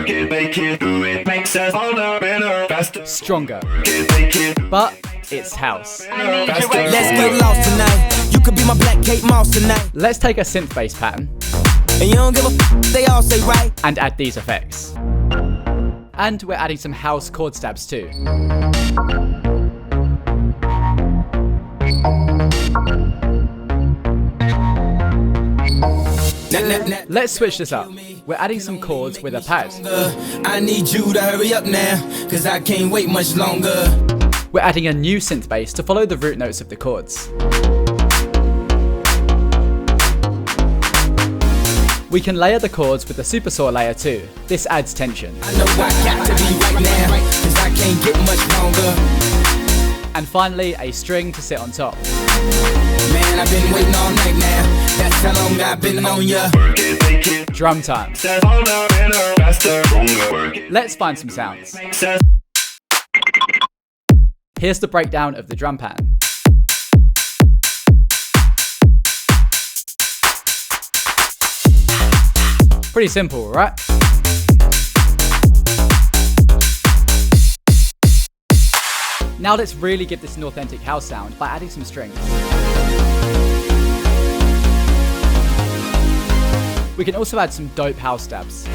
work it, make it, do it, makes us harder, better, faster, stronger. Work it, make it, But it's house. faster, Let's get lost tonight. You could be my black Kate Moss tonight. Let's take a synth bass pattern And you don't give a they all say right. and add these effects. And we're adding some house chord stabs too. Let's switch this up. We're adding some chords with a pad. I need you to hurry up now, cause I can't wait much longer. We're adding a new synth bass to follow the root notes of the chords. We can layer the chords with the super saw layer too. This adds tension. I know I got to be right now, cause I can't get much longer. And finally, a string to sit on top. Man, I've been waiting all night now. That's how long I've been on ya. work it, make it, Drum time. makes us harder, better, faster, stronger, work it, Let's find some sounds. makes us Here's the breakdown of the drum pattern. Pretty simple, right? Now let's really give this an authentic house sound by adding some strings. We can also add some dope house stabs.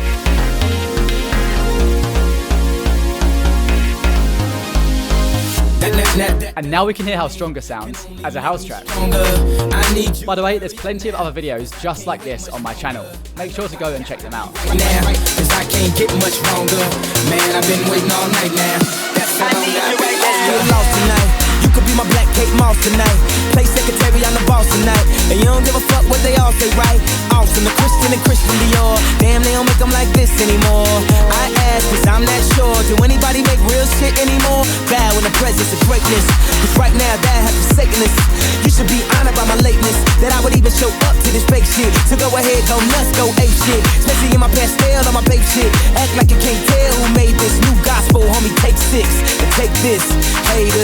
And now we can hear how Stronger sounds as a house track. I need you By the way, there's plenty of other videos just like this on my channel. Make sure to go and check them out. now, cause I can't get much longer. Man, I've been waiting all night now. That's how long I've been get lost tonight. You could be my black Kate Moss tonight. Play secretary, I'm the boss tonight. And you don't give a fuck what they all say, right? Awesome, the Christian and Christian Dior. Damn, they don't make them like this anymore. I ask, cause I'm not sure. Do anybody make real shit anymore? Bow in the presence of greatness. Cause right now, that has forsaken us. You should be honored by my lateness. That I would even show up to this fake shit. So go ahead, go nuts, go ape shit. Especially in my pastel on my babe shit. Act like you can't tell who made this new gospel, homie. Take 6 and take this, haters.